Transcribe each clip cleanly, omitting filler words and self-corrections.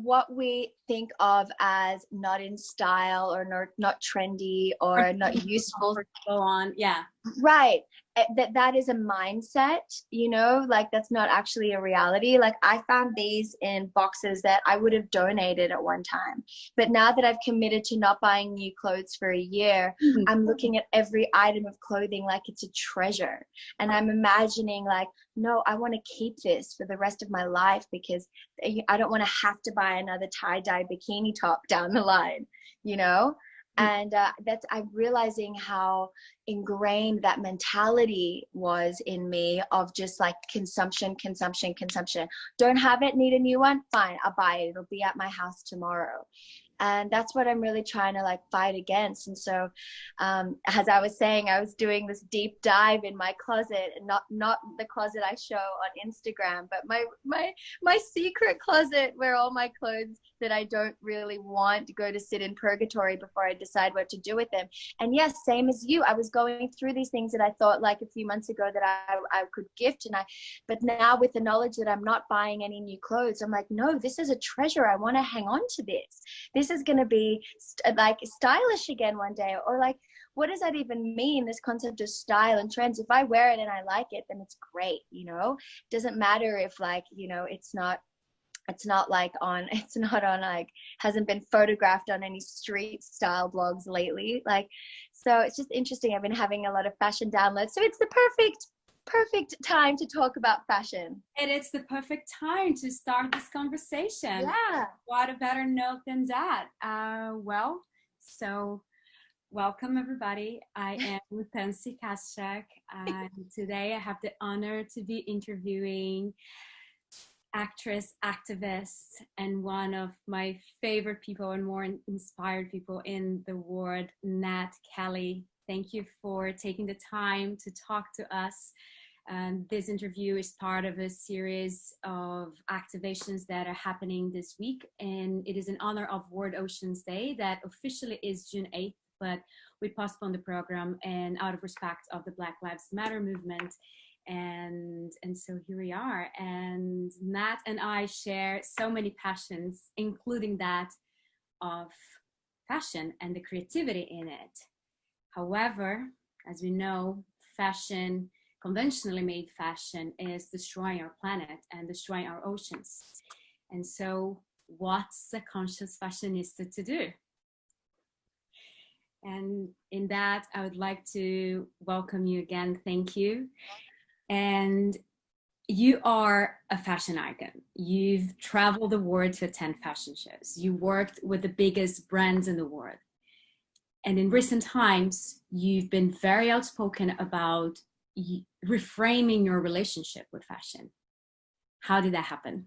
what we think of as not in style or not trendy or not useful. Go on. Yeah. Right. That is a mindset, you know, like that's not actually a reality. Like I found these in boxes that I would have donated at one time. But now that I've committed to not buying new clothes for a year, I'm looking at every item of clothing like it's a treasure. And I'm imagining like, no, I want to keep this for the rest of my life because I don't want to have to buy another tie-dye bikini top down the line, you know? And I'm realizing how ingrained that mentality was in me of just like consumption. Don't have it, need a new one? Fine, I'll buy it. It'll be at my house tomorrow. And that's what I'm really trying to like fight against. And so as I was saying, I was doing this deep dive in my closet, and not the closet I show on Instagram, but my secret closet where all my clothes that I don't really want to go to sit in purgatory before I decide what to do with them. And yes, same as you, I was going through these things that I thought like a few months ago that I could gift, but now with the knowledge that I'm not buying any new clothes, I'm like, no, this is a treasure. I want to hang on to this. This is going to be like stylish again one day. Or like, what does that even mean, this concept of style and trends? If I wear it and I like it, then it's great, you know. It doesn't matter if like, you know, it's not on like, hasn't been photographed on any street style blogs lately. Like, so it's just interesting. I've been having a lot of fashion downloads, so it's the perfect time to talk about fashion. And it's the perfect time to start this conversation. Yeah. What a better note than that? So welcome everybody. I am with TANSY KASCHAK, and today I have the honor to be interviewing actress, activist, and one of my favorite people and more inspired people in the world, Nat Kelley. Thank you for taking the time to talk to us. This interview is part of a series of activations that are happening this week, and it is in honor of World Oceans Day that officially is June 8th, but we postponed the program and out of respect of the Black Lives Matter movement. And so here we are, and Nat and I share so many passions, including that of fashion and the creativity in it. However, as we know, fashion, conventionally made fashion, is destroying our planet and destroying our oceans. And so what's a conscious fashionista to do? And in that, I would like to welcome you again. Thank you. And you are a fashion icon. You've traveled the world to attend fashion shows. You worked with the biggest brands in the world. And in recent times, you've been very outspoken about reframing your relationship with fashion. How did that happen?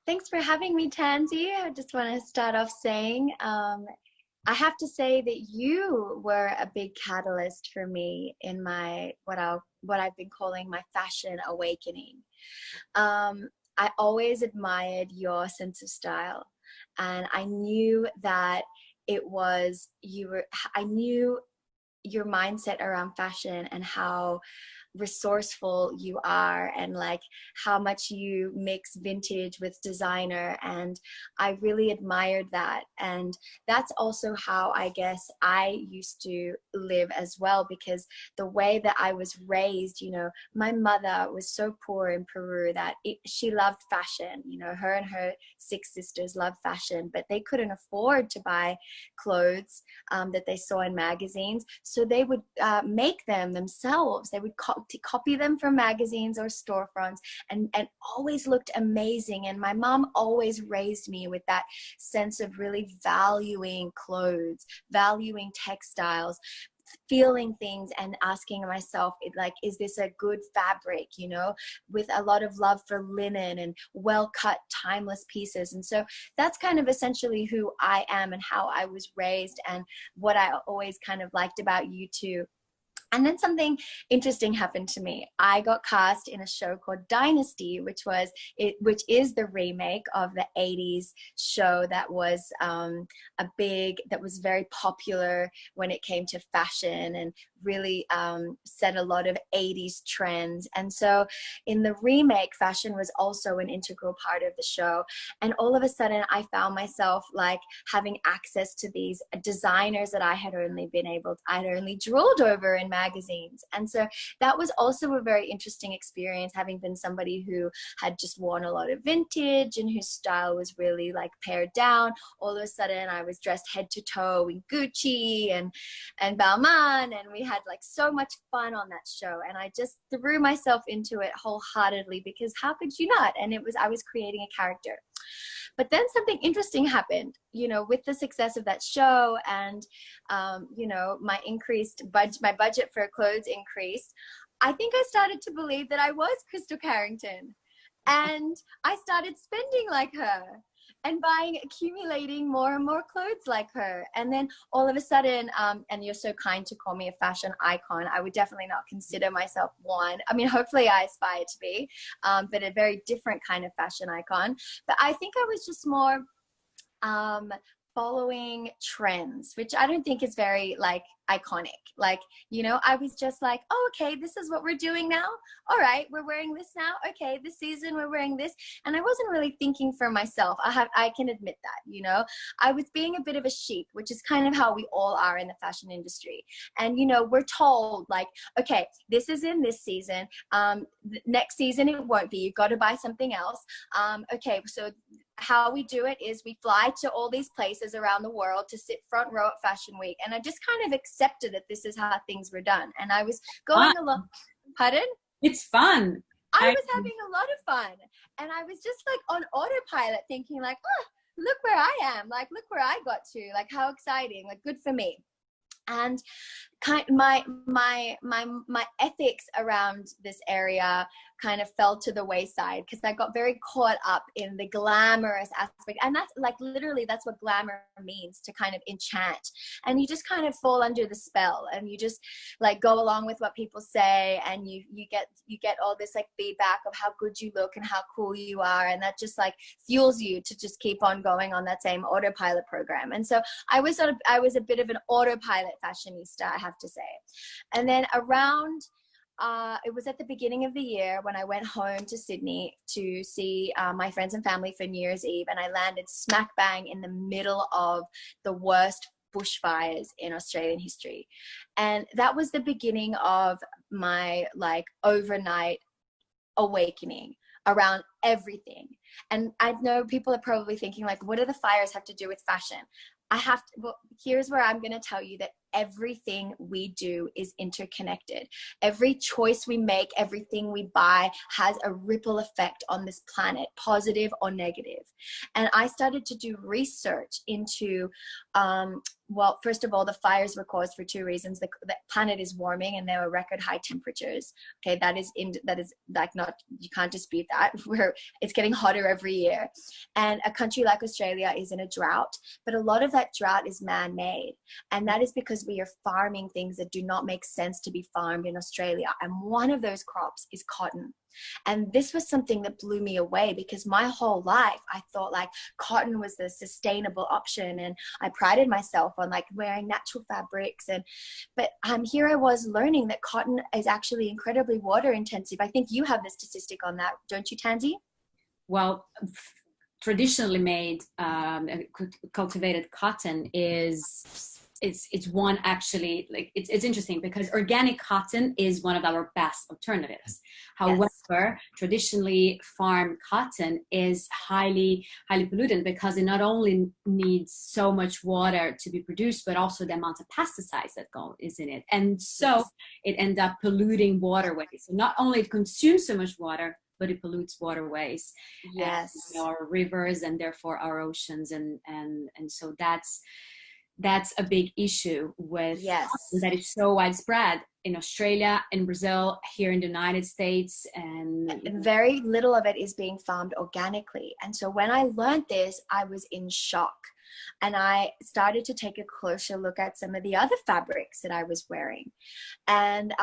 Thanks for having me, Tansy. I just want to start off saying, I have to say that you were a big catalyst for me in my what I've been calling my fashion awakening. I always admired your sense of style, and I knew that I knew your mindset around fashion and how resourceful you are, and like how much you mix vintage with designer, and I really admired that. And that's also how I guess I used to live as well, because the way that I was raised, you know, my mother was so poor in Peru that she loved fashion. You know, her and her 6 sisters loved fashion, but they couldn't afford to buy clothes that they saw in magazines, so they would make them themselves. They would copy them from magazines or storefronts, and always looked amazing. And my mom always raised me with that sense of really valuing clothes, valuing textiles, feeling things and asking myself, like, is this a good fabric, you know, with a lot of love for linen and well cut timeless pieces. And so that's kind of essentially who I am and how I was raised, and what I always kind of liked about you too. And then something interesting happened to me. I got cast in a show called Dynasty, which is the remake of the 80s show that was that was very popular when it came to fashion, and really set a lot of 80s trends. And so in the remake, fashion was also an integral part of the show. And all of a sudden I found myself like having access to these designers that I'd only drooled over in magazines. And so that was also a very interesting experience, having been somebody who had just worn a lot of vintage and whose style was really like pared down. All of a sudden I was dressed head to toe in Gucci and Balmain, and we had like so much fun on that show, and I just threw myself into it wholeheartedly, because how could you not? And I was creating a character. But then something interesting happened, you know, with the success of that show, and you know, my budget for clothes increased. I think I started to believe that I was Crystal Carrington, and I started spending like her and accumulating more and more clothes like her. And then all of a sudden, and you're so kind to call me a fashion icon. I would definitely not consider myself one. I mean, hopefully I aspire to be, but a very different kind of fashion icon. But I think I was just more following trends, which I don't think is very like iconic. Like, you know, I was just like, oh, okay, this is what we're doing now. All right, we're wearing this now. Okay, this season we're wearing this. And I wasn't really thinking for myself. I can admit that, you know, I was being a bit of a sheep, which is kind of how we all are in the fashion industry. And, you know, we're told like, okay, this is in this season. Next season it won't be. You've got to buy something else. Okay, so how we do it is we fly to all these places around the world to sit front row at Fashion Week. And I just kind of accepted that this is how things were done. And I was going along. Pardon? It's fun. I was having a lot of fun. And I was just like on autopilot thinking like, oh, look where I am. Like, look where I got to. Like, how exciting. Like, good for me. And my ethics around this area kind of fell to the wayside, because I got very caught up in the glamorous aspect. And that's like, literally, that's what glamour means, to kind of enchant. And you just kind of fall under the spell, and you just like go along with what people say, and you get all this like feedback of how good you look and how cool you are, and that just like fuels you to just keep on going on that same autopilot program. And so I was a bit of an autopilot fashionista, I have to say. And then around it was at the beginning of the year when I went home to Sydney to see my friends and family for New Year's Eve, and I landed smack bang in the middle of the worst bushfires in Australian history. And that was the beginning of my like overnight awakening around everything. And I know people are probably thinking like, what do the fires have to do with fashion? Well, here's where I'm going to tell you that everything we do is interconnected. Every choice we make, everything we buy has a ripple effect on this planet, positive or negative. And I started to do research into, well, first of all, the fires were caused for two reasons. The planet is warming, and there were record high temperatures. Okay, that is like not, you can't dispute that. It's getting hotter every year. And a country like Australia is in a drought, but a lot of that drought is man-made. And that is because we are farming things that do not make sense to be farmed in Australia. And one of those crops is cotton. And this was something that blew me away, because my whole life I thought like cotton was the sustainable option, and I prided myself on like wearing natural fabrics. But here I was learning that cotton is actually incredibly water intensive. I think you have the statistic on that, don't you, Tansy? Well, traditionally made cultivated cotton is it's one, actually, like it's interesting because organic cotton is one of our best alternatives. However, yes, traditionally farmed cotton is highly pollutant, because it not only needs so much water to be produced, but also the amount of pesticides that is in it, and so yes, it ends up polluting waterways. So not only it consumes so much water, but it pollutes waterways, yes, and our rivers, and therefore our oceans, and so that's a big issue with yes, that is so widespread in Australia, in Brazil, here in the United States, and very little of it is being farmed organically. And so when I learned this, I was in shock. And I started to take a closer look at some of the other fabrics that I was wearing. And,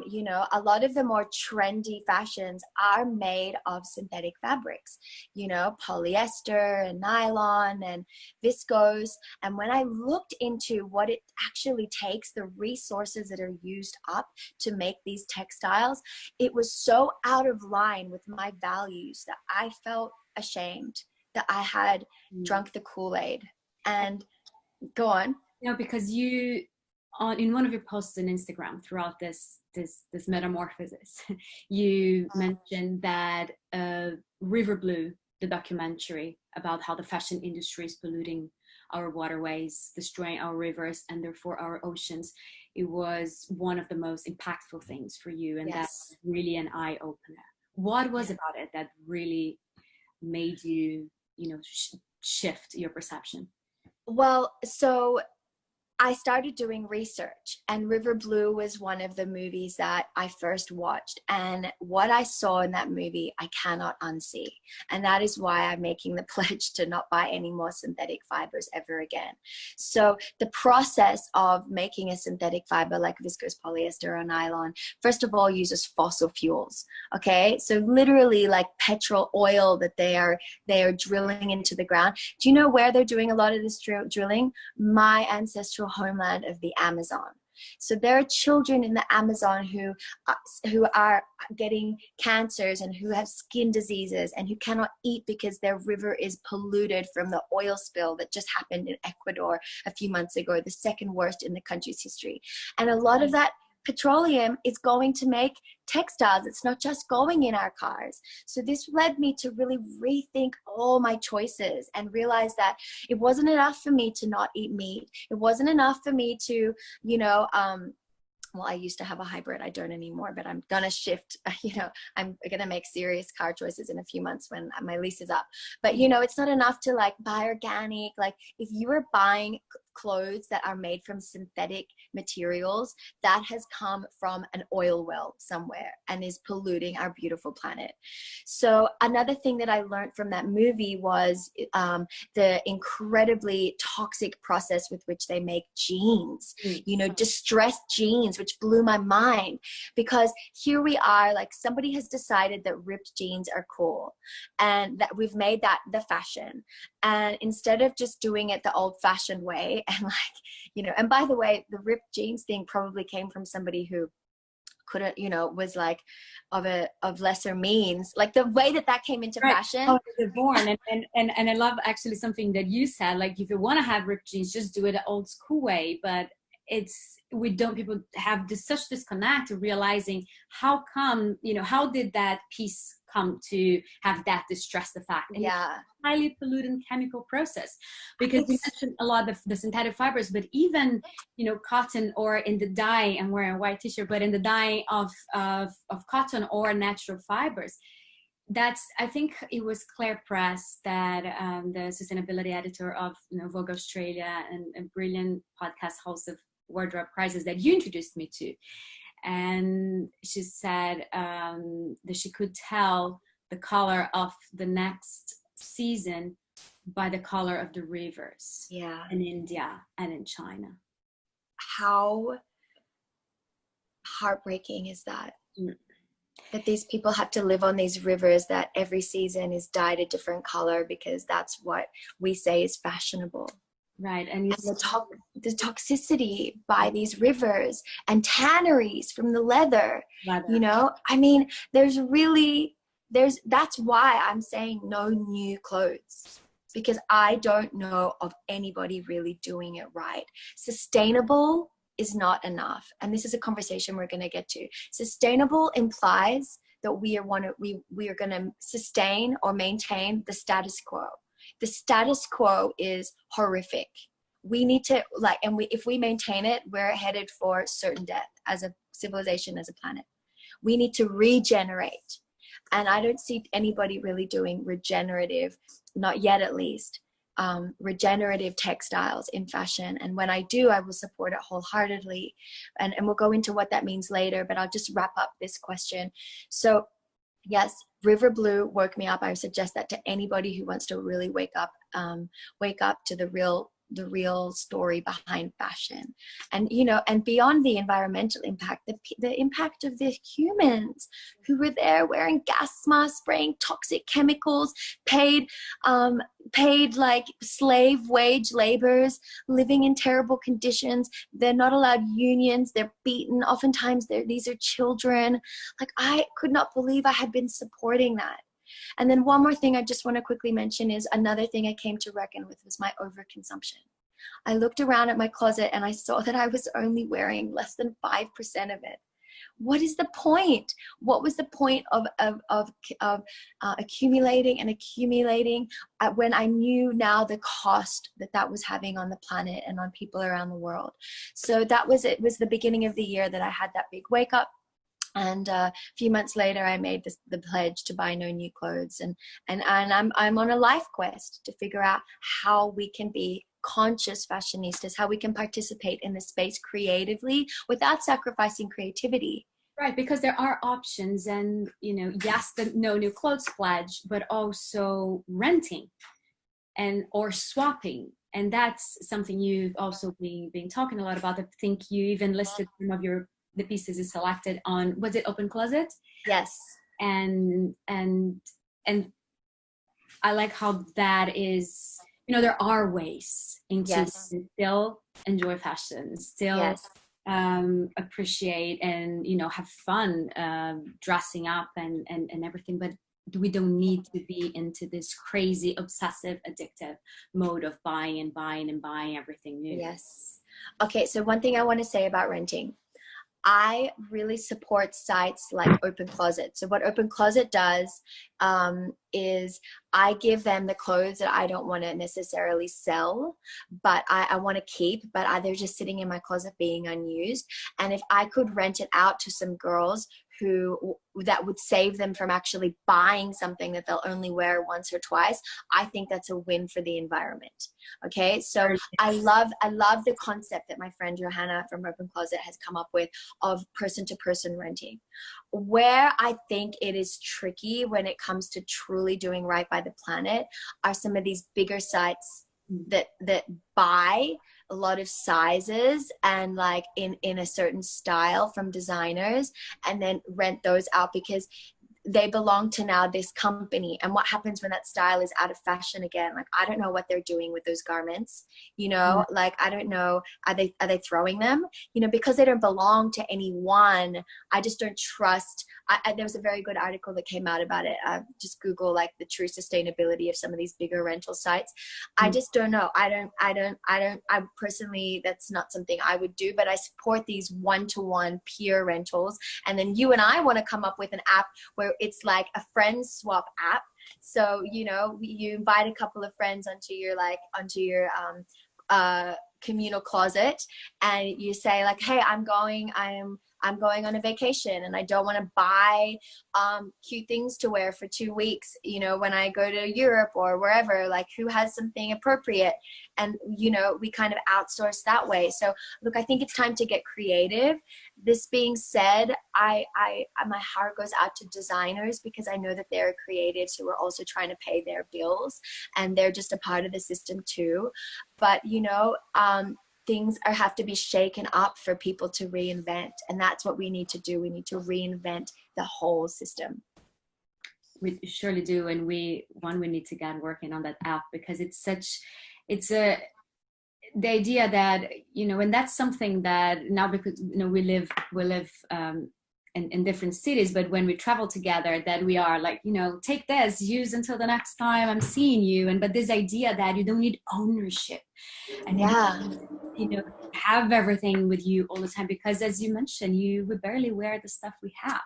you know, a lot of the more trendy fashions are made of synthetic fabrics, you know, polyester and nylon and viscose. And when I looked into what it actually takes, the resources that are used up to make these textiles, it was so out of line with my values that I felt ashamed that I had drunk the Kool-Aid. And go on. No, because you in one of your posts on Instagram throughout this metamorphosis, you mentioned that River Blue, the documentary about how the fashion industry is polluting our waterways, destroying our rivers, and therefore our oceans, it was one of the most impactful things for you, and that's really an eye-opener. What was about it that really made you, you know, shift your perception? Well, so I started doing research, and River Blue was one of the movies that I first watched. And what I saw in that movie, I cannot unsee. And that is why I'm making the pledge to not buy any more synthetic fibers ever again. So the process of making a synthetic fiber like viscose, polyester, or nylon, first of all, uses fossil fuels. Okay, so literally like petrol, oil that they are drilling into the ground. Do you know where they're doing a lot of this drilling? My ancestral homeland of the Amazon. So there are children in the Amazon who are getting cancers and who have skin diseases and who cannot eat because their river is polluted from the oil spill that just happened in Ecuador a few months ago, the second worst in the country's history. And a lot of that petroleum is going to make textiles. It's not just going in our cars. So this led me to really rethink all my choices and realize that it wasn't enough for me to not eat meat. It wasn't enough for me to, you know, well, I used to have a hybrid. I don't anymore, but I'm going to shift, you know, I'm going to make serious car choices in a few months when my lease is up. But, you know, it's not enough to like buy organic. Like if you are buying clothes that are made from synthetic materials, that has come from an oil well somewhere and is polluting our beautiful planet. So another thing that I learned from that movie was the incredibly toxic process with which they make jeans, you know, distressed jeans, which blew my mind, because here we are, like somebody has decided that ripped jeans are cool and that we've made that the fashion. And instead of just doing it the old fashioned way and like, you know, and by the way, the ripped jeans thing probably came from somebody who couldn't, you know, was like of lesser means, like the way that came into fashion. Oh, they're born. And I love actually something that you said, like if you want to have ripped jeans, just do it the old school way. But people have such disconnect to realizing how come, you know, how did that piece come to have that distress effect? And it's a highly pollutant chemical process, because you mentioned a lot of the synthetic fibers, but even, you know, cotton, or in the dye, I'm wearing a white t-shirt, but in the dye of cotton or natural fibers, I think it was Claire Press, that the sustainability editor of, you know, Vogue Australia and a brilliant podcast host of Wardrobe Crisis, that you introduced me to. And she said that she could tell the color of the next season by the color of the rivers in India and in China. How heartbreaking is that? That these people have to live on these rivers that every season is dyed a different color because that's what we say is fashionable. Right. And the toxicity by these rivers and tanneries from the leather. You know, I mean, that's why I'm saying no new clothes, because I don't know of anybody really doing it right. Sustainable is not enough. And this is a conversation we're going to get to. Sustainable implies that we are going to sustain or maintain the status quo. The status quo is horrific. We need to if we maintain it, we're headed for certain death as a civilization, as a planet. We need to regenerate. And I don't see anybody really doing regenerative, not yet at least, regenerative textiles in fashion. And when I do, I will support it wholeheartedly. And we'll go into what that means later, but I'll just wrap up this question. So Yes, River Blue woke me up. I suggest that to anybody who wants to really wake up to the real story behind fashion. And and beyond the environmental impact, the impact of the humans who were there wearing gas masks, spraying toxic chemicals, paid like slave wage laborers, living in terrible conditions. They're not allowed unions, they're beaten, oftentimes these are children. Like, I could not believe I had been supporting that. And then one more thing I just want to quickly mention is another thing I came to reckon with was my overconsumption. I looked around at my closet and I saw that I was only wearing less than 5% of it. What is the point? What was the point of accumulating and accumulating when I knew now the cost that was having on the planet and on people around the world? So it was the beginning of the year that I had that big wake up. And a few months later, I made the pledge to buy no new clothes, and I'm on a life quest to figure out how we can be conscious fashionistas, how we can participate in the space creatively without sacrificing creativity. Right, because there are options, and yes, the no new clothes pledge, but also renting or swapping. And that's something you've also been talking a lot about. I think you even listed some of the pieces you selected on, was it Open Closet? Yes. And I like how that is, there are ways into still enjoy fashion, still appreciate and, have fun dressing up and everything, but we don't need to be into this crazy, obsessive, addictive mode of buying and buying and buying everything new. Yes. Okay, so one thing I want to say about renting. I really support sites like Open Closet. So what Open Closet does is I give them the clothes that I don't want to necessarily sell, but I want to keep, but they're just sitting in my closet being unused. And if I could rent it out to some girls that would save them from actually buying something that they'll only wear once or twice, I think that's a win for the environment. Okay, so I love the concept that my friend Johanna from Open Closet has come up with of person-to-person renting. Where I think it is tricky when it comes to truly doing right by the planet are some of these bigger sites that buy a lot of sizes and like in a certain style from designers and then rent those out because they belong to now this company. And what happens when that style is out of fashion again? Like, I don't know what they're doing with those garments, like, I don't know, are they throwing them, because they don't belong to anyone. I just don't trust. There was a very good article that came out about it. Just Google like the true sustainability of some of these bigger rental sites. I just don't know. I personally, that's not something I would do, but I support these one-to-one peer rentals. And then you and I want to come up with an app where it's like a friend swap app. So, you invite a couple of friends onto your communal closet and you say like, hey, I'm going on a vacation and I don't want to buy cute things to wear for 2 weeks, when I go to Europe or wherever, like who has something appropriate, and we kind of outsource that way. So look, I think it's time to get creative. This being said, I my heart goes out to designers because I know that they're creatives who are also trying to pay their bills and they're just a part of the system too. But things have to be shaken up for people to reinvent, and that's what we need to do. We need to reinvent the whole system. We surely do, and we need to get working on that app because the idea that and that's something that now, because we live in different cities, but when we travel together, that we are like, take this, use until the next time I'm seeing you. But this idea that you don't need ownership and have everything with you all the time, because as you mentioned, we barely wear the stuff we have.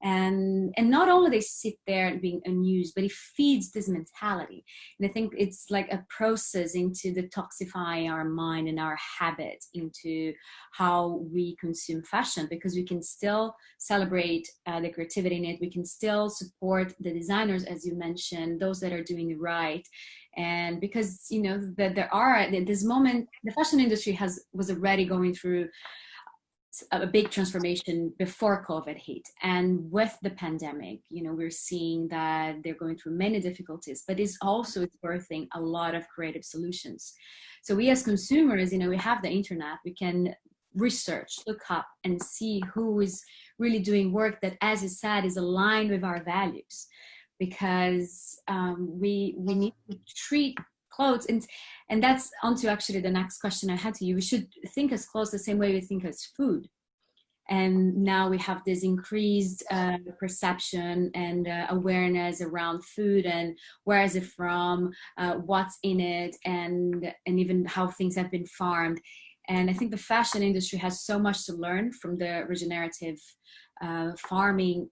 And not only they sit there and being unused, but it feeds this mentality. And I think it's like a process into detoxifying our mind and our habits into how we consume fashion, because we can still celebrate the creativity in it. We can still support the designers, as you mentioned, those that are doing it right. And because, that there are, at this moment, the fashion industry was already going through a big transformation before COVID hit. And with the pandemic, we're seeing that they're going through many difficulties, but it's birthing a lot of creative solutions. So we as consumers, we have the internet, we can research, look up and see who is really doing work that, as you said, is aligned with our values, because we need to treat clothes, and that's onto actually the next question I had to you. We should think as clothes the same way we think as food. And now we have this increased perception and awareness around food, and where is it from, what's in it, and even how things have been farmed. And I think the fashion industry has so much to learn from the regenerative farming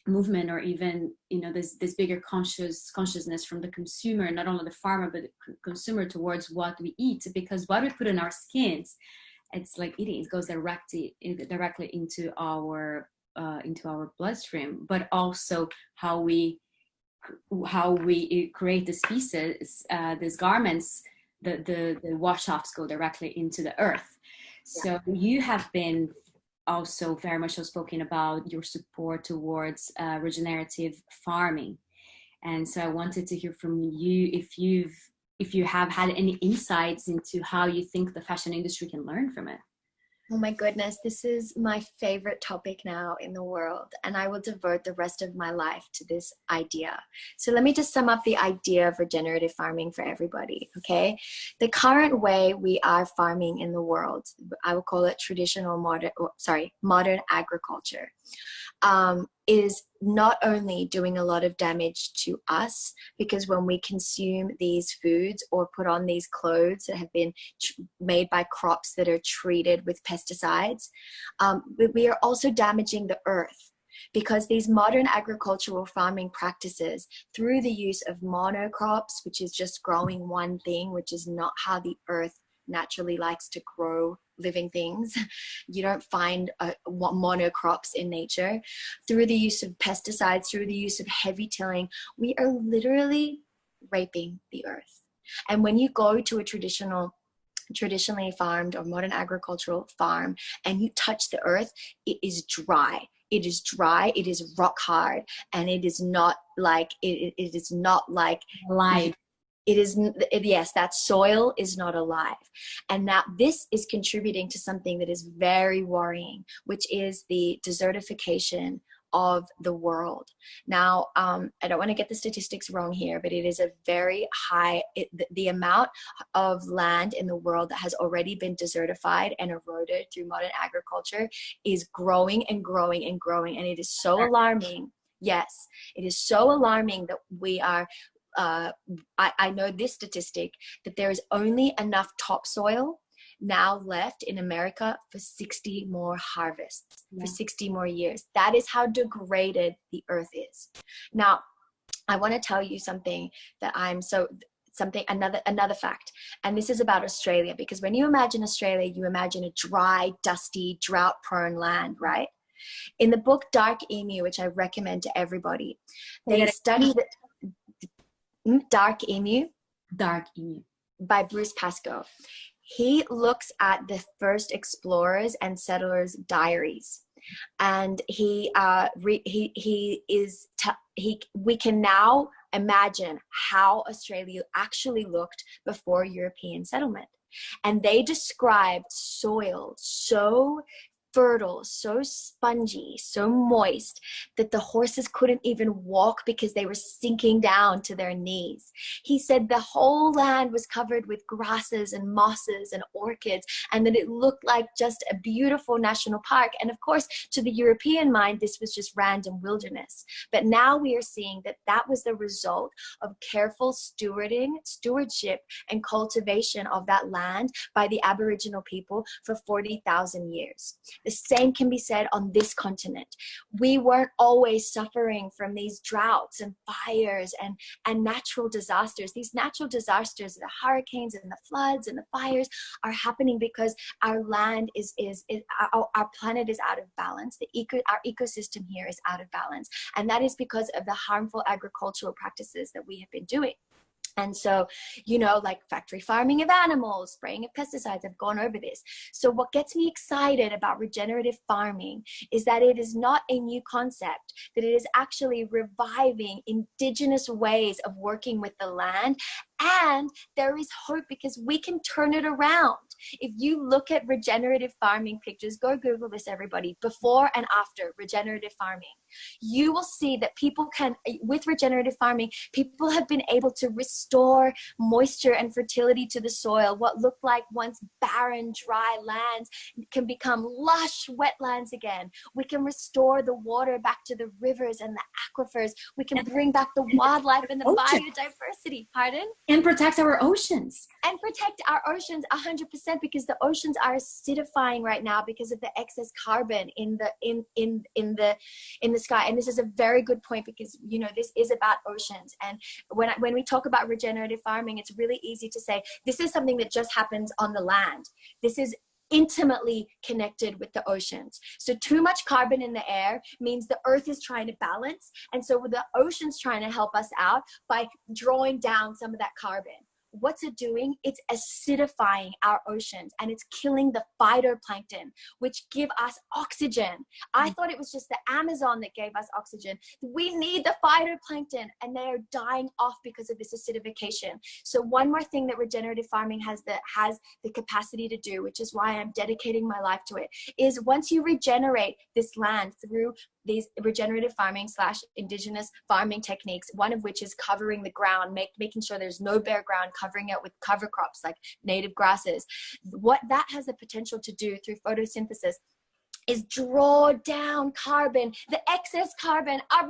movement, or even this bigger consciousness from the consumer, not only the farmer but the consumer, towards what we eat, because what we put in our skins, it's like eating, it goes directly into our bloodstream, but also how we create these pieces, these garments, the wash-offs go directly into the earth. So you have been also very much outspoken about your support towards regenerative farming, and so I wanted to hear from you if you have had any insights into how you think the fashion industry can learn from it. Oh my goodness, this is my favorite topic now in the world, and I will devote the rest of my life to this idea. So let me just sum up the idea of regenerative farming for everybody, okay? The current way we are farming in the world, I will call it modern agriculture, is not only doing a lot of damage to us, because when we consume these foods or put on these clothes that have been made by crops that are treated with pesticides, we are also damaging the earth, because these modern agricultural farming practices, through the use of monocrops, which is just growing one thing, which is not how the earth naturally likes to grow living things. You don't find monocrops in nature. Through the use of pesticides, through the use of heavy tilling, we are literally raping the earth. And when you go to a traditionally farmed or modern agricultural farm and you touch the earth, it is dry. It is dry, it is rock hard, and it is not like Live. Yes, that soil is not alive. And now this is contributing to something that is very worrying, which is the desertification of the world. Now, I don't want to get the statistics wrong here, but it is a very high, the amount of land in the world that has already been desertified and eroded through modern agriculture is growing and growing and growing. And it is so alarming. Yes, it is so alarming that we are I know this statistic, that there is only enough topsoil now left in America for 60 more harvests, for 60 more years. That is how degraded the earth is. Now, I want to tell you something that another fact, and this is about Australia, because when you imagine Australia, you imagine a dry, dusty, drought-prone land, right? In the book Dark Emu, which I recommend to everybody, they study that. Dark Emu by Bruce Pascoe. He looks at the first explorers and settlers' diaries, and we can now imagine how Australia actually looked before European settlement. And they describe soil so fertile, so spongy, so moist that the horses couldn't even walk because they were sinking down to their knees. He said the whole land was covered with grasses and mosses and orchids, and that it looked like just a beautiful national park. And of course, to the European mind, this was just random wilderness. But now we are seeing that that was the result of careful stewardship and cultivation of that land by the Aboriginal people for 40,000 years. The same can be said on this continent. We weren't always suffering from these droughts and fires and natural disasters. These natural disasters, the hurricanes and the floods and the fires, are happening because our land our planet is out of balance. Our ecosystem here is out of balance. And that is because of the harmful agricultural practices that we have been doing. And so, you know, like factory farming of animals, spraying of pesticides, I've gone over this. So what gets me excited about regenerative farming is that it is not a new concept, that it is actually reviving indigenous ways of working with the land. And there is hope because we can turn it around. If you look at regenerative farming pictures, go Google this, everybody, before and after regenerative farming, you will see that people can, with regenerative farming, people have been able to restore moisture and fertility to the soil. What looked like once barren, dry lands can become lush wetlands again. We can restore the water back to the rivers and the aquifers. We can bring back the wildlife and the biodiversity. Pardon? And protect our oceans. And protect our oceans 100%, because the oceans are acidifying right now because of the excess carbon in the sky. And this is a very good point, because, you know, this is about oceans. And when we talk about regenerative farming, it's really easy to say this is something that just happens on the land. This is intimately connected with the oceans. So too much carbon in the air means the earth is trying to balance. And so the ocean's trying to help us out by drawing down some of that carbon. What's it doing? It's acidifying our oceans, and it's killing the phytoplankton, which give us oxygen. I thought it was just the Amazon that gave us oxygen. We need the phytoplankton, and they are dying off because of this acidification. So one more thing that regenerative farming has the capacity to do, which is why I'm dedicating my life to it, is once you regenerate this land through these regenerative farming / indigenous farming techniques, one of which is covering the ground, making sure there's no bare ground, covering it with cover crops like native grasses. What that has the potential to do through photosynthesis is draw down carbon, the excess carbon, our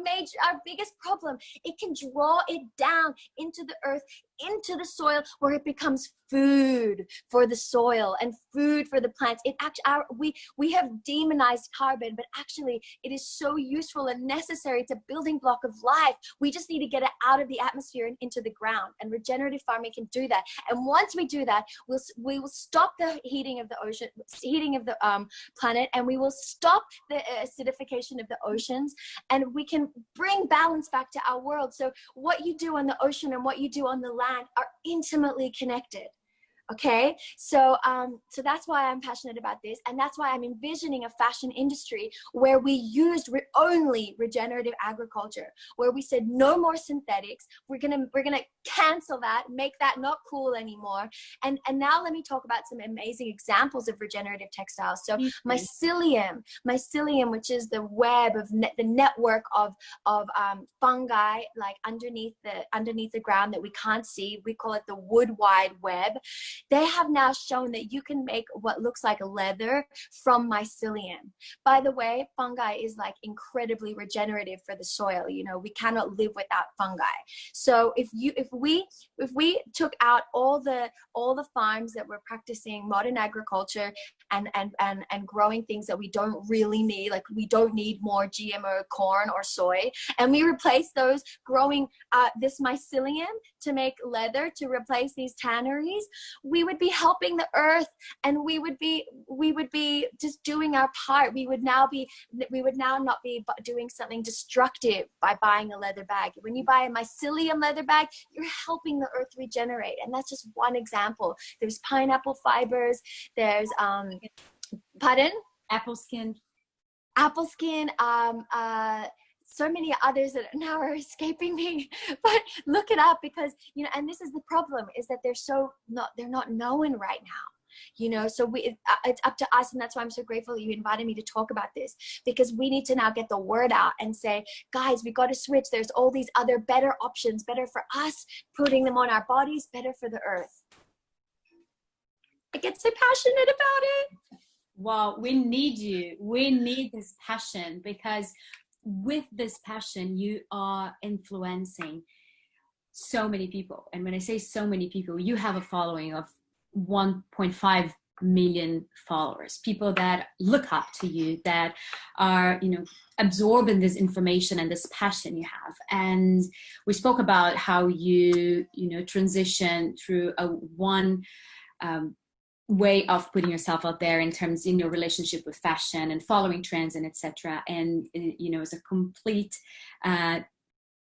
biggest problem. It can draw it down into the earth, into the soil, where it becomes food for the soil and food for the plants. It actually, we have demonized carbon, but actually it is so useful and necessary. It's a building block of life. We just need to get it out of the atmosphere and into the ground, and regenerative farming can do that. And once we do that, we will stop the heating of the ocean, heating of the planet, and we will stop the acidification of the oceans, and we can bring balance back to our world. So what you do on the ocean and what you do on the land are intimately connected. Okay, so that's why I'm passionate about this, and that's why I'm envisioning a fashion industry where we used only regenerative agriculture, where we said no more synthetics. We're gonna cancel that, make that not cool anymore. And now let me talk about some amazing examples of regenerative textiles. So mycelium, which is the web of the network of fungi, like underneath the ground that we can't see. We call it the wood wide web. They have now shown that you can make what looks like leather from mycelium. By the way, fungi is like incredibly regenerative for the soil. You know, we cannot live without fungi. So if we took out all the farms that were practicing modern agriculture and growing things that we don't really need, like we don't need more GMO corn or soy, and we replace those growing this mycelium to make leather, to replace these tanneries, we would be helping the earth, and we would be just doing our part. We would now not be doing something destructive by buying a leather bag. When you buy a mycelium leather bag, you're helping the earth regenerate, and that's just one example. There's pineapple fibers. There's pardon? Apple skin. So many others that now are escaping me, but look it up, because, you know, and this is the problem, is that they're not known right now. You know, so it's up to us, and that's why I'm so grateful that you invited me to talk about this, because we need to now get the word out and say, guys, we got to switch. There's all these other better options, better for us, putting them on our bodies, better for the earth. I get so passionate about it. Well, we need you. We need this passion, because with this passion, you are influencing so many people. And when I say so many people, you have a following of 1.5 million followers, people that look up to you, that are, you know, absorbing this information and this passion you have. And we spoke about how you transition through one way of putting yourself out there in terms in your relationship with fashion and following trends and etc. And you know, it's a complete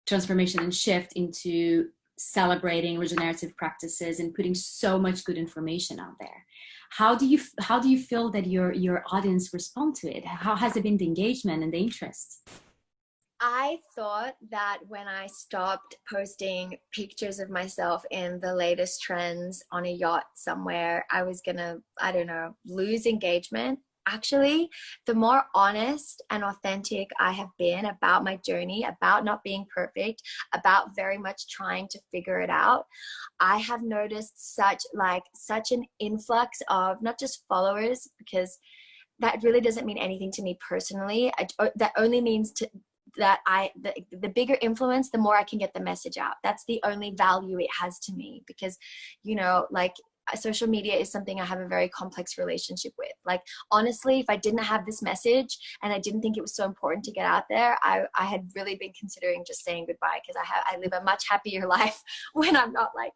transformation and shift into celebrating regenerative practices and putting so much good information out there. How do you feel that your audience respond to it? How has it been the engagement and the interest? I thought that when I stopped posting pictures of myself in the latest trends on a yacht somewhere, I was gonna, I don't know, lose engagement. Actually, the more honest and authentic I have been about my journey, about not being perfect, about very much trying to figure it out, I have noticed such an influx of not just followers, because that really doesn't mean anything to me personally. That only means that the bigger influence, the more I can get the message out. That's the only value it has to me, because, you know, like, social media is something I have a very complex relationship with. Like, honestly, if I didn't have this message and I didn't think it was so important to get out there, I had really been considering just saying goodbye, because I live a much happier life when I'm not like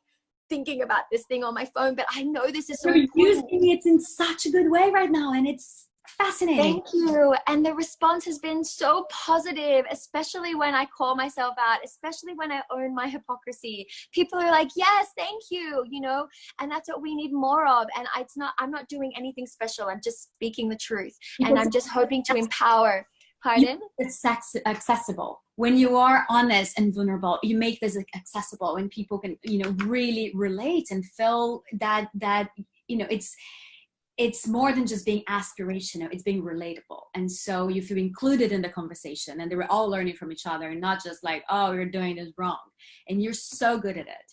thinking about this thing on my phone. But I know this is so You're important. using it in such a good way right now, and it's fascinating. Thank you. And the response has been so positive, especially when I call myself out, especially when I own my hypocrisy. People are like, yes, thank you, you know, and that's what we need more of. And I'm not doing anything special. I'm just speaking the truth. And I'm just hoping to empower. Pardon? It's accessible. When you are honest and vulnerable, you make this accessible, and people can, you know, really relate and feel that, you know, it's more than just being aspirational, it's being relatable. And so you feel included in the conversation, and they were all learning from each other, and not just like, oh, you're doing this wrong. And you're so good at it.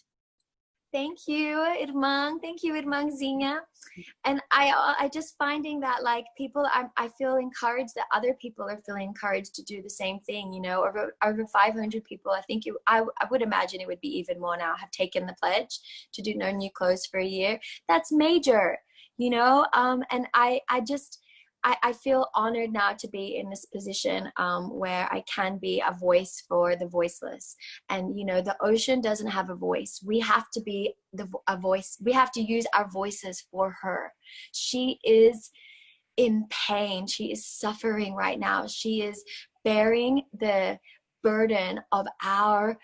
Thank you, Irmang. Thank you, Irmang Zinha. And I just finding that, like, people, I feel encouraged that other people are feeling encouraged to do the same thing. You know, over 500 people, I think I would imagine it would be even more now, have taken the pledge to do no new clothes for a year. That's major. You know, and I feel honored now to be in this position where I can be a voice for the voiceless. And, you know, the ocean doesn't have a voice. We have to be a voice. We have to use our voices for her. She is in pain. She is suffering right now. She is bearing the burden of our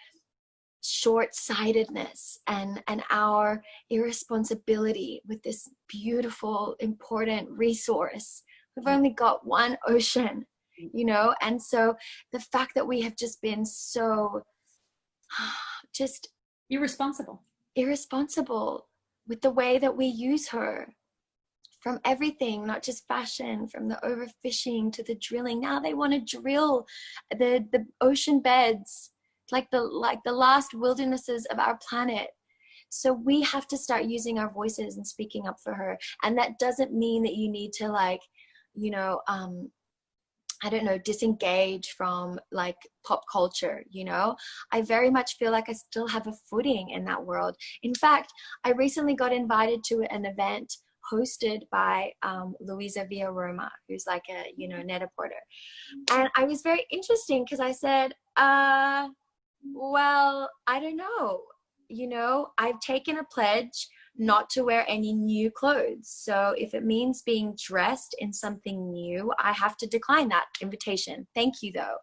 short-sightedness and our irresponsibility with this beautiful, important resource. We've only got one ocean, you know. And so the fact that we have just been so just irresponsible with the way that we use her, from everything, not just fashion, from the overfishing to the drilling. Now they want to drill the ocean beds, like the last wildernesses of our planet. So we have to start using our voices and speaking up for her. And that doesn't mean that you need to, like, you know, I don't know, disengage from like pop culture, you know. I very much feel like I still have a footing in that world. In fact, I recently got invited to an event hosted by Luisa Villaroma, who's like a, you know, net-a-porter. And I was very interesting because I said, well, I don't know. You know, I've taken a pledge not to wear any new clothes. So if it means being dressed in something new, I have to decline that invitation. Thank you, though.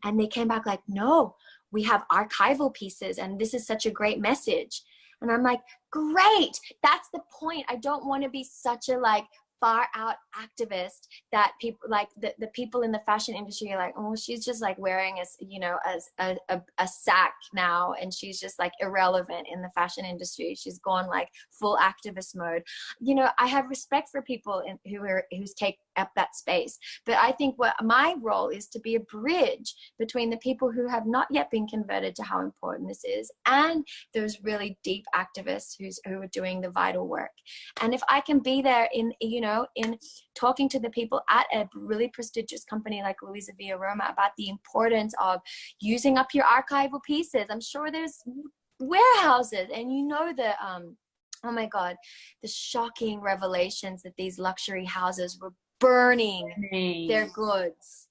And they came back like, no, we have archival pieces, and this is such a great message. And I'm like, great. That's the point. I don't want to be such a like far out activist that people like the people in the fashion industry are like, oh, she's just like wearing a sack now, and she's just like irrelevant in the fashion industry. She's gone like full activist mode. You know, I have respect for people who's take up that space, but I think what my role is to be a bridge between the people who have not yet been converted to how important this is and those really deep activists who are doing the vital work. And if I can be there in, you know, in talking to the people at a really prestigious company like Luisa Villaroma about the importance of using up your archival pieces. I'm sure there's warehouses, and you know the oh my God, the shocking revelations that these luxury houses were burning their goods.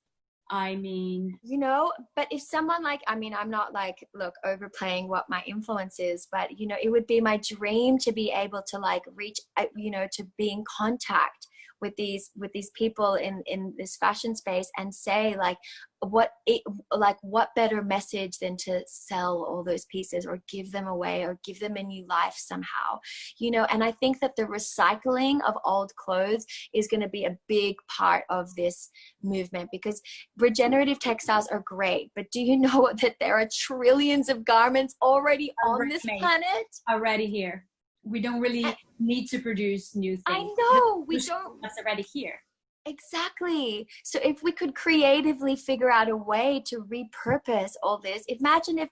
I mean, you know, but if someone like, I mean, I'm not like, look, overplaying what my influence is, but, you know, it would be my dream to be able to like reach, you know, to be in contact with these people in this fashion space and say like what better message than to sell all those pieces or give them away or give them a new life somehow, you know. And I think that the recycling of old clothes is going to be a big part of this movement, because regenerative textiles are great, but do you know that there are trillions of garments already on this planet, already here? We don't really need to produce new things. I know, we don't. That's already here. Exactly. So if we could creatively figure out a way to repurpose all this, imagine if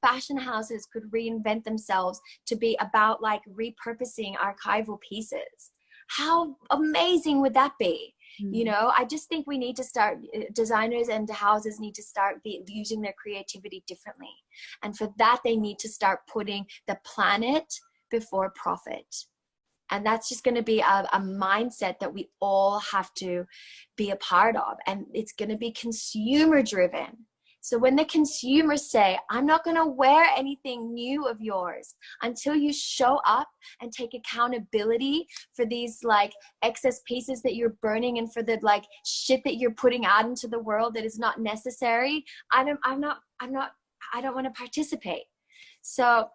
fashion houses could reinvent themselves to be about like repurposing archival pieces. How amazing would that be? You know, I just think we need to start, designers and houses need to start using their creativity differently. And for that, they need to start putting the planet before profit. And that's just going to be a mindset that we all have to be a part of. And it's going to be consumer driven. So when the consumers say, I'm not going to wear anything new of yours until you show up and take accountability for these like excess pieces that you're burning and for the like shit that you're putting out into the world that is not necessary, I don't want to participate. So,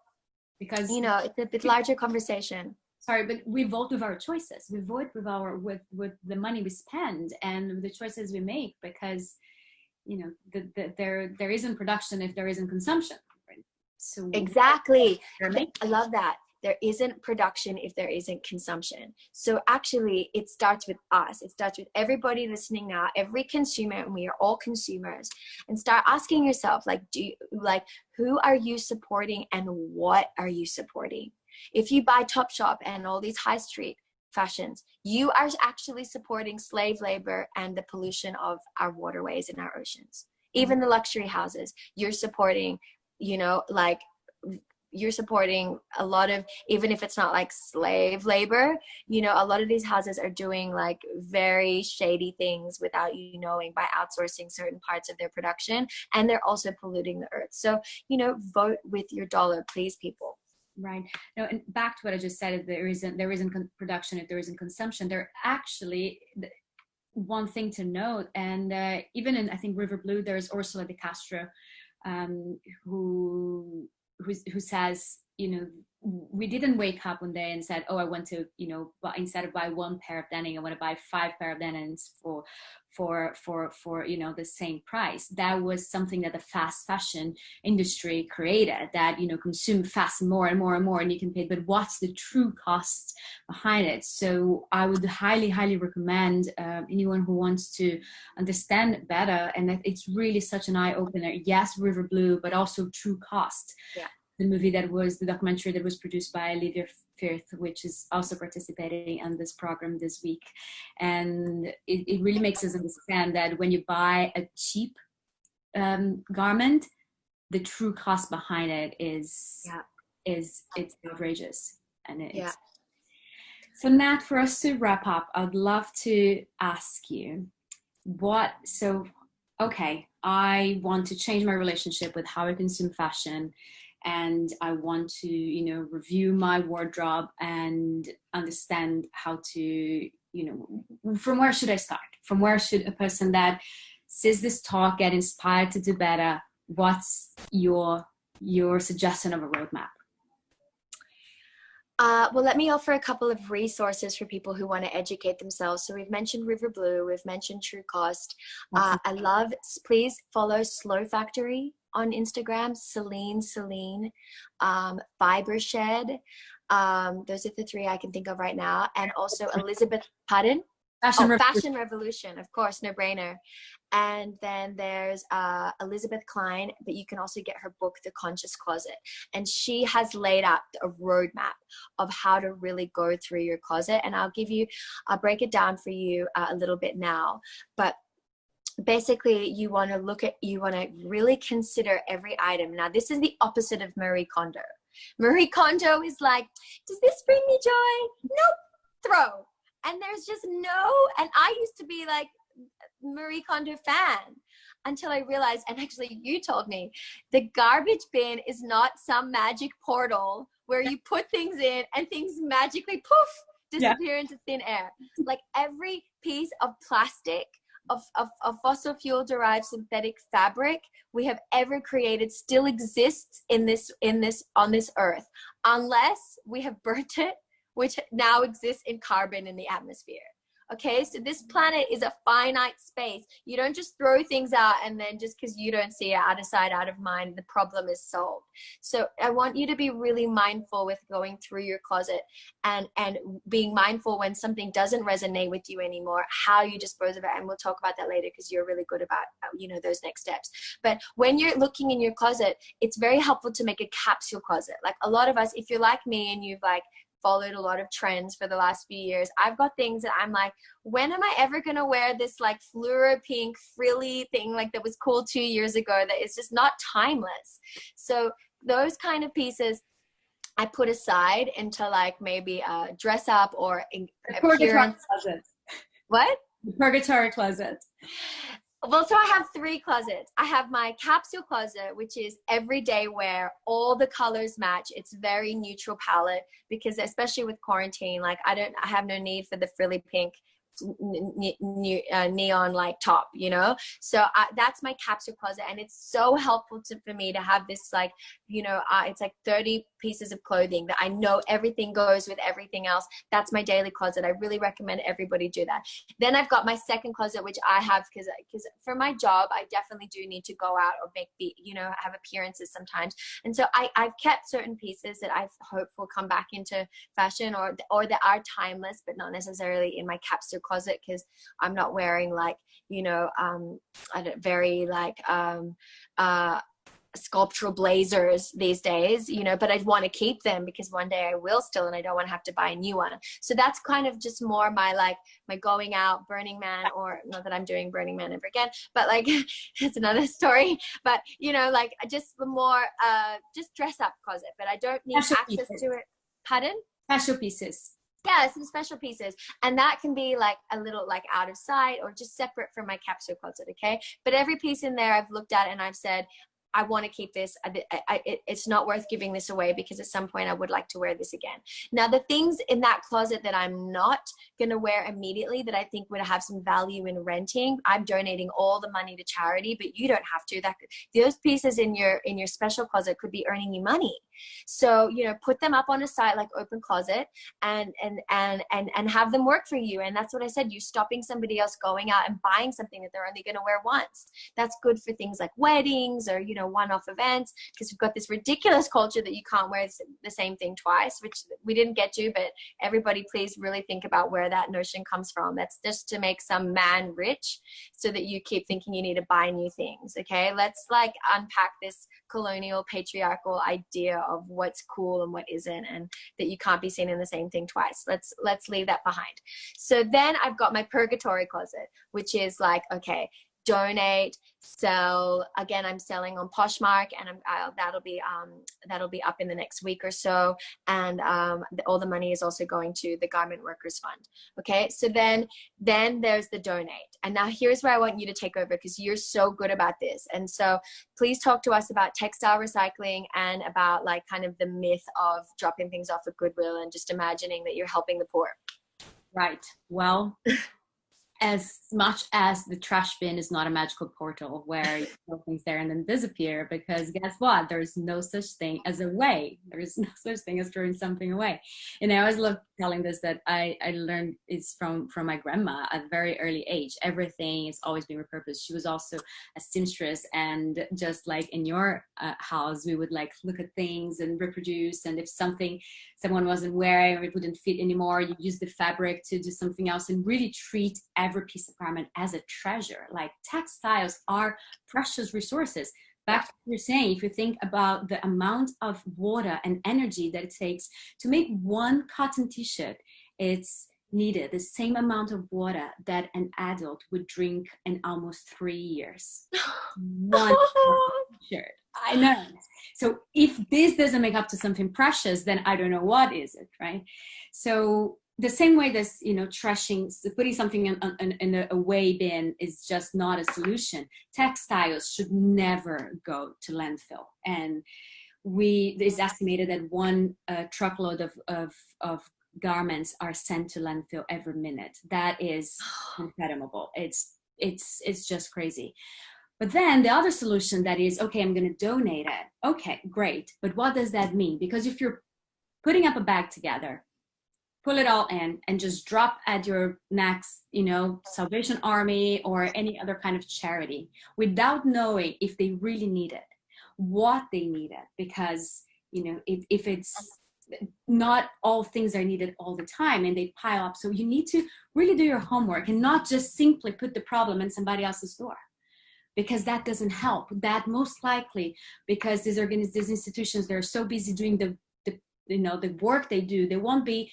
because, you know, it's a bit larger conversation. Sorry, but we vote with our choices. We vote with our with the money we spend and the choices we make, because, you know, there isn't production if there isn't consumption. Right? So exactly, I love that. There isn't production if there isn't consumption. So actually, it starts with us. It starts with everybody listening now, every consumer, and we are all consumers. And start asking yourself, like, who are you supporting and what are you supporting? If you buy Topshop and all these high street fashions, you are actually supporting slave labor and the pollution of our waterways and our oceans. Even the luxury houses, you're supporting, you know, like you're supporting a lot of, even if it's not like slave labor, you know, a lot of these houses are doing like very shady things without you knowing by outsourcing certain parts of their production, and they're also polluting the earth. So, you know, vote with your dollar, please, people. Right. No, and back to what I just said, there isn't production if there isn't consumption. There actually, one thing to note, and even in, I think, River Blue, there's Ursula de Castro, who says, you know, we didn't wake up one day and said, oh, I want to, you know, instead of buy one pair of denim, I want to buy 5 pair of denims for you know, the same price. That was something that the fast fashion industry created, that, you know, consume fast more and more and more, and you can pay, but what's the true cost behind it? So I would highly recommend anyone who wants to understand better, and it's really such an eye-opener. Yes, River Blue, but also True Cost. Yeah. The documentary that was produced by Olivia Firth, which is also participating in this program this week. And it really makes us understand that when you buy a cheap garment, the true cost behind it is it's outrageous. And it's so, Nat, for us to wrap up, I'd love to ask you okay, I want to change my relationship with how I consume fashion, and I want to, you know, review my wardrobe and understand how to, you know, from where should I start? From where should a person that sees this talk get inspired to do better? What's your suggestion of a roadmap? Well, let me offer a couple of resources for people who want to educate themselves. So we've mentioned River Blue, we've mentioned True Cost. Please follow Slow Factory on Instagram, Celine, Fiber Shed. Those are the 3 I can think of right now. And also Elizabeth, pardon? Fashion Revolution, of course, no brainer. And then there's Elizabeth Klein, but you can also get her book, The Conscious Closet. And she has laid out a roadmap of how to really go through your closet. And I'll break it down for you a little bit now. But basically, you want to really consider every item. Now, this is the opposite of Marie Kondo. Marie Kondo is like, does this bring me joy? Nope, throw. And there's just and I used to be like Marie Kondo fan until I realized, and actually you told me, the garbage bin is not some magic portal where you put things in and things magically poof disappear into thin air. Like every piece of plastic, of fossil fuel derived synthetic fabric we have ever created still exists on this earth, unless we have burnt it, which now exists in carbon in the atmosphere. Okay, so this planet is a finite space. You don't just throw things out and then just because you don't see it, out of sight, out of mind, the problem is solved. So I want you to be really mindful with going through your closet and being mindful when something doesn't resonate with you anymore, how you dispose of it. And we'll talk about that later because you're really good about, those next steps. But when you're looking in your closet, it's very helpful to make a capsule closet. Like a lot of us, if you're like me and you've followed a lot of trends for the last few years, I've got things that I'm like, when am I ever going to wear this fluoro pink frilly thing that was cool 2 years ago that is just not timeless? So those kind of pieces I put aside into maybe a dress up or appearance. What? The purgatory closet. Well, so I have 3 closets. I have my capsule closet, which is everyday wear. All the colors match. It's very neutral palette because especially with quarantine, I have no need for the frilly pink neon top, so that's my capsule closet, and it's so helpful for me to have this it's 30 pieces of clothing that I know everything goes with everything else. That's my daily closet. I really recommend everybody do that. Then I've got my second closet, which I have because for my job I definitely do need to go out or have appearances sometimes, and so I've kept certain pieces that I hope will come back into fashion or that are timeless, but not necessarily in my capsule closet because I'm not wearing very sculptural blazers these days, but I want to keep them because one day I will still, and I don't want to have to buy a new one. So that's kind of just more my going out Burning Man, or not that I'm doing Burning Man ever again, but it's another story, but just the more just dress up closet, but I don't need access to it. Pardon? Special pieces. Yeah, some special pieces, and that can be a little out of sight or just separate from my capsule closet. Okay, but every piece in there I've looked at and I've said, I want to keep this. It's not worth giving this away because at some point I would like to wear this again. Now, the things in that closet that I'm not going to wear immediately that I think would have some value in renting, I'm donating all the money to charity, but you don't have to. Those pieces in your special closet could be earning you money. So, put them up on a site like Open Closet and have them work for you. And that's what I said. You're stopping somebody else going out and buying something that they're only going to wear once. That's good for things like weddings or, one-off events, because we've got this ridiculous culture that you can't wear the same thing twice, which we didn't get to, but everybody please really think about where that notion comes from. That's just to make some man rich so that you keep thinking you need to buy new things. Okay, let's unpack this colonial patriarchal idea of what's cool and what isn't, and that you can't be seen in the same thing twice. Let's leave that behind. So then I've got my purgatory closet, which is okay, donate, sell. Again, I'm selling on Poshmark, and that'll be up in the next week or so. And all the money is also going to the Garment Workers Fund. Okay, so then there's the donate. And now here's where I want you to take over because you're so good about this. And so please talk to us about textile recycling and about kind of the myth of dropping things off at Goodwill and just imagining that you're helping the poor. Right. Well, as much as the trash bin is not a magical portal where you throw things there and then disappear, because guess what? There's no such thing as a way. There is no such thing as throwing something away. And I always love telling this that I learned is from my grandma at a very early age. Everything is always being repurposed. She was also a seamstress, and just like in your house, we would look at things and reproduce. And if someone wasn't wearing or it wouldn't fit anymore, you use the fabric to do something else and really treat every piece of garment as a treasure. Textiles are precious resources. Back to what you're saying, if you think about the amount of water and energy that it takes to make one cotton t-shirt, it's needed the same amount of water that an adult would drink in almost 3 years. One t-shirt. I know. So if this doesn't make up to something precious, then I don't know what is it, right? So the same way this, trashing, putting something in a away bin is just not a solution. Textiles should never go to landfill. And it's estimated that one truckload of garments are sent to landfill every minute. That is incredible. It's just crazy. But then the other solution that is, okay, I'm going to donate it. Okay, great. But what does that mean? Because if you're putting up a bag together, pull it all in and just drop at your next, Salvation Army or any other kind of charity without knowing if they really need it, what they need it, because, if it's not all things are needed all the time and they pile up. So you need to really do your homework and not just simply put the problem in somebody else's door, because that doesn't help. That most likely, because these institutions, they're so busy doing the work they do, they won't be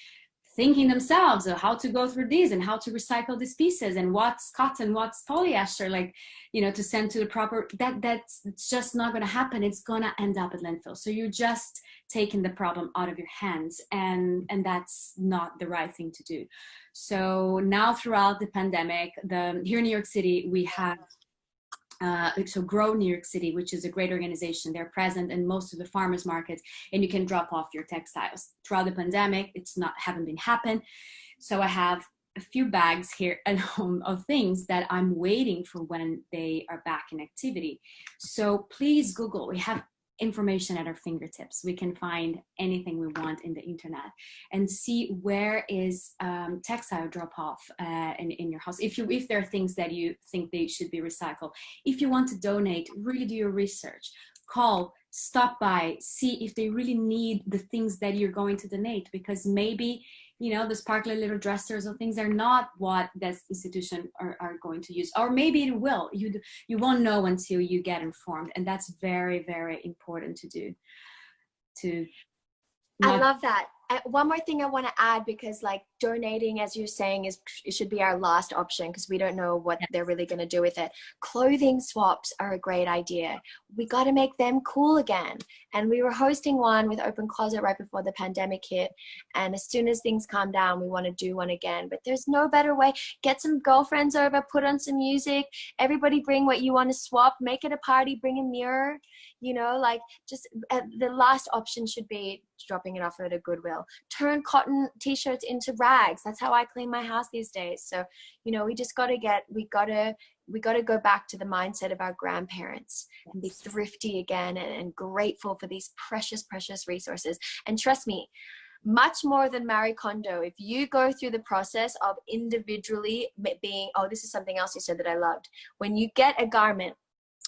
thinking themselves of how to go through these and how to recycle these pieces and what's cotton, what's polyester, to send to the proper, that's just not going to happen. It's going to end up at landfill. So you're just taking the problem out of your hands, and that's not the right thing to do. So now throughout the pandemic, here in New York City, we have so Grow New York City, which is a great organization. They're present in most of the farmers markets, and you can drop off your textiles. Throughout the pandemic, haven't been happen. So I have a few bags here at home of things that I'm waiting for when they are back in activity. So please Google. We have information at our fingertips. We can find anything we want in the internet and see where is textile drop off in your house. If there are things that you think they should be recycled, if you want to donate, really do your research. Call, stop by, see if they really need the things that you're going to donate, because maybe the sparkly little dressers or things are not what this institution are going to use, or maybe it will. You won't know until you get informed, and that's very, very important to do. I love that. One more thing I want to add, because donating, as you're saying, it should be our last option, because we don't know what they're really going to do with it. Clothing swaps are a great idea. We got to make them cool again. And we were hosting one with Open Closet right before the pandemic hit. And as soon as things calm down, we want to do one again. But there's no better way. Get some girlfriends over, put on some music. Everybody bring what you want to swap. Make it a party. Bring a mirror. The last option should be dropping it off at a Goodwill. Turn cotton t-shirts into rags. That's how I clean my house these days. So, we just got to go back to the mindset of our grandparents and be thrifty again and grateful for these precious, precious resources. And trust me, much more than Marie Kondo, if you go through the process of individually being, this is something else you said that I loved. When you get a garment,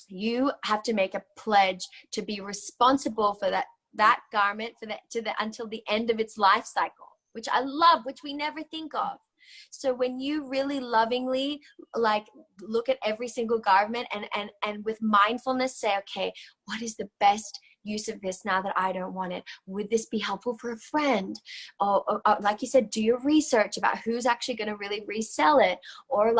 you have to make a pledge to be responsible for that garment until the end of its life cycle, which I love, which we never think of. So when you really lovingly look at every single garment and with mindfulness say, okay, what is the best use of this now that I don't want it? Would this be helpful for a friend? Or like you said, do your research about who's actually going to really resell it, or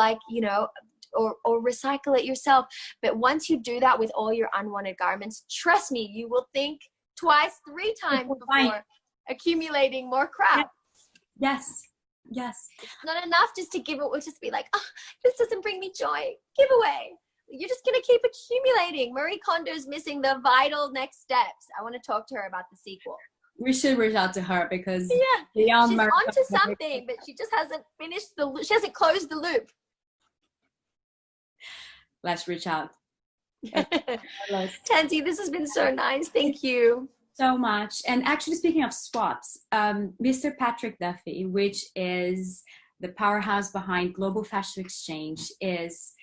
or recycle it yourself. But once you do that with all your unwanted garments, trust me, you will think twice, 3 times before accumulating more crap. Yes. It's not enough just to give it. We'll just be like, this doesn't bring me joy. Give away. You're just going to keep accumulating. Marie Kondo's missing the vital next steps. I want to talk to her about the sequel. We should reach out to her, because she's onto something, but she just hasn't finished she hasn't closed the loop. Let's reach out. Tansy, this has been so nice. Thank you so much. And actually, speaking of swaps, Mr. Patrick Duffy, which is the powerhouse behind Global Fashion Exchange, he's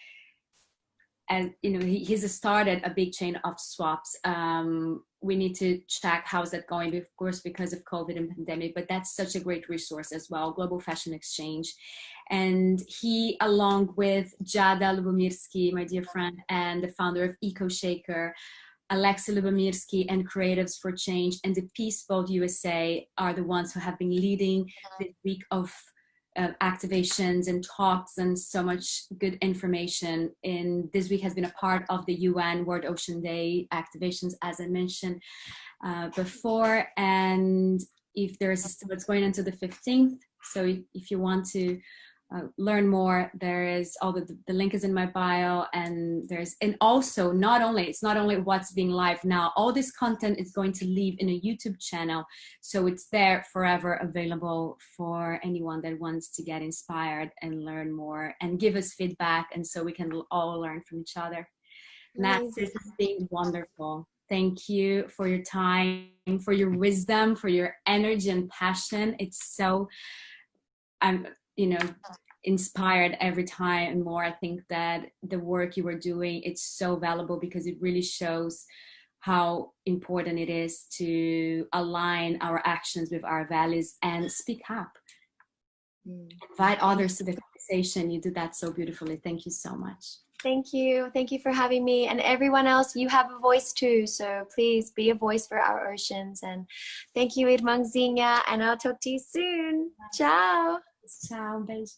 started a big chain of swaps. We need to check how's that going, of course, because of COVID and pandemic, but that's such a great resource as well, Global Fashion Exchange. And he, along with Jada Lubomirsky, my dear friend, and the founder of Eco Shaker, Alexei Lubomirsky, and Creatives for Change, and the Peace Boat USA are the ones who have been leading this week of activations and talks and so much good information. And this week has been a part of the UN World Ocean Day activations, as I mentioned before. And if there's what's going on to the 15th, so if you want to learn more, there is all the link is in my bio, and also it's not only what's being live now, all this content is going to live in a YouTube channel, so it's there forever available for anyone that wants to get inspired and learn more and give us feedback, and so we can all learn from each other. Nat, this has been wonderful. Thank you for your time, for your wisdom, for your energy and passion. It's so, I'm inspired every time and more. I think that the work you were doing, it's so valuable because it really shows how important it is to align our actions with our values and speak up. Invite others to the conversation. You do that so beautifully. Thank you so much. Thank you. Thank you for having me. And everyone else, you have a voice too. So please be a voice for our oceans. And thank you, Irmãozinha. And I'll talk to you soon. Ciao. Ciao. Beijo.